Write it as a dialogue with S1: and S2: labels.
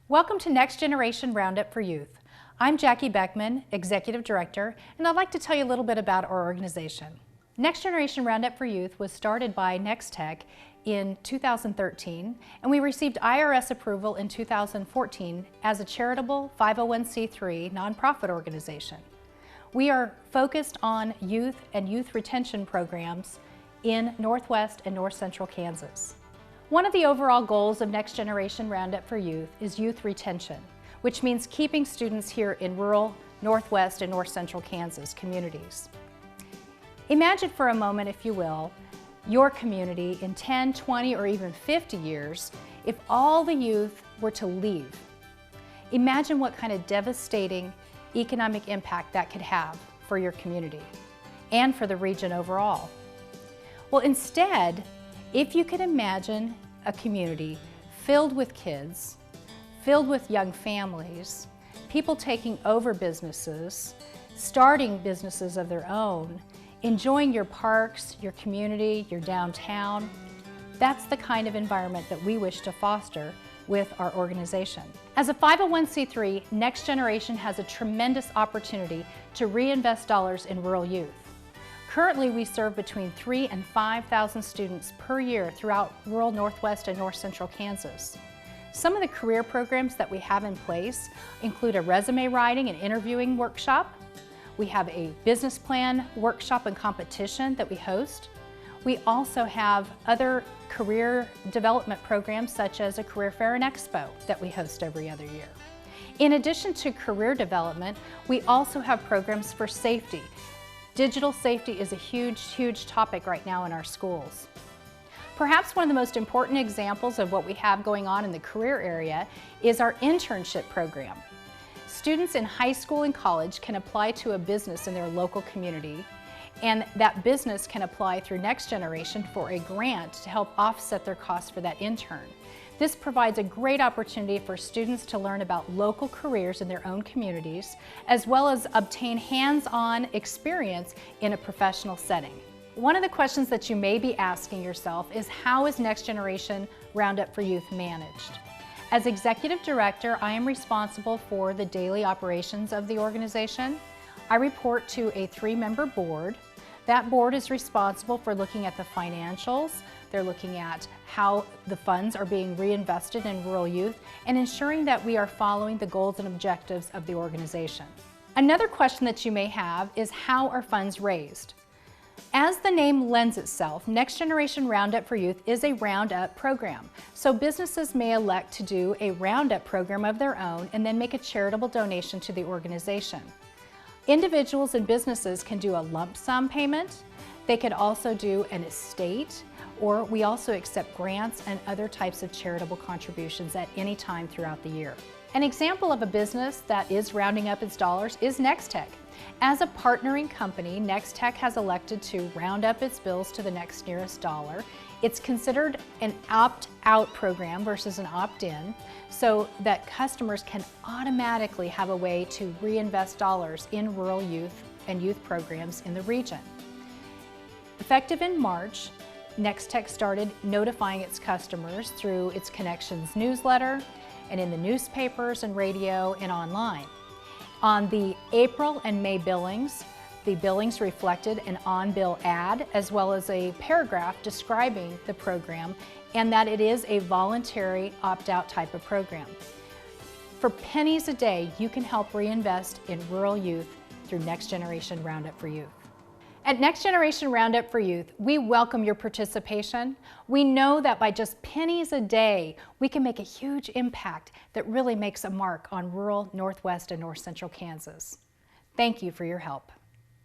S1: Welcome to Next Generation Roundup for Youth. I'm Jackie Beckman, Executive Director, and I'd like to tell you a little bit about our organization. Next Generation Roundup for Youth was started by Nex-Tech in 2013, and we received IRS approval in 2014 as a charitable 501c3 nonprofit organization. We are focused on youth and youth retention programs in Northwest and North Central Kansas. One of the overall goals of Next Generation Roundup for Youth is youth retention, which means keeping students here in rural Northwest and North Central Kansas communities. Imagine for a moment, if you will, your community in 10, 20, or even 50 years if all the youth were to leave. Imagine what kind of devastating economic impact that could have for your community and for the region overall. Well, instead, if you could imagine a community filled with kids, filled with young families, people taking over businesses, starting businesses of their own, enjoying your parks, your community, your downtown, that's the kind of environment that we wish to foster with our organization. As a 501c3, Next Generation has a tremendous opportunity to reinvest dollars in rural youth. Currently, we serve between 3,000 and 5,000 students per year throughout rural Northwest and North Central Kansas. Some of the career programs that we have in place include a resume writing and interviewing workshop. We have a business plan workshop and competition that we host. We also have other career development programs such as a career fair and expo that we host every other year. In addition to career development, we also have programs for safety. Digital safety is a huge topic right now in our schools. Perhaps one of the most important examples of what we have going on in the career area is our internship program. Students in high school and college can apply to a business in their local community, and that business can apply through Next Generation for a grant to help offset their costs for that intern. This provides a great opportunity for students to learn about local careers in their own communities, as well as obtain hands-on experience in a professional setting. One of the questions that you may be asking yourself is, how is Next Generation Roundup for Youth managed? As Executive Director, I am responsible for the daily operations of the organization. I report to a 3-member board. That board is responsible for looking at the financials. They're looking at how the funds are being reinvested in rural youth and ensuring that we are following the goals and objectives of the organization. Another question that you may have is, how are funds raised? As the name lends itself, Next Generation Roundup for Youth is a roundup program. So businesses may elect to do a roundup program of their own and then make a charitable donation to the organization. Individuals and businesses can do a lump sum payment. They could also do an estate, or we also accept grants and other types of charitable contributions at any time throughout the year. An example of a business that is rounding up its dollars is Nex-Tech. As a partnering company, Nex-Tech has elected to round up its bills to the next nearest dollar. It's considered an opt-out program versus an opt-in, so that customers can automatically have a way to reinvest dollars in rural youth and youth programs in the region. Effective in March, Nex-Tech started notifying its customers through its Connections newsletter and in the newspapers and radio and online. On the April and May billings, the billings reflected an on-bill ad as well as a paragraph describing the program and that it is a voluntary opt-out type of program. For pennies a day, you can help reinvest in rural youth through Next Generation Roundup for Youth. At Next Generation Roundup for Youth, we welcome your participation. We know that by just pennies a day, we can make a huge impact that really makes a mark on rural Northwest and North Central Kansas. Thank you for your help.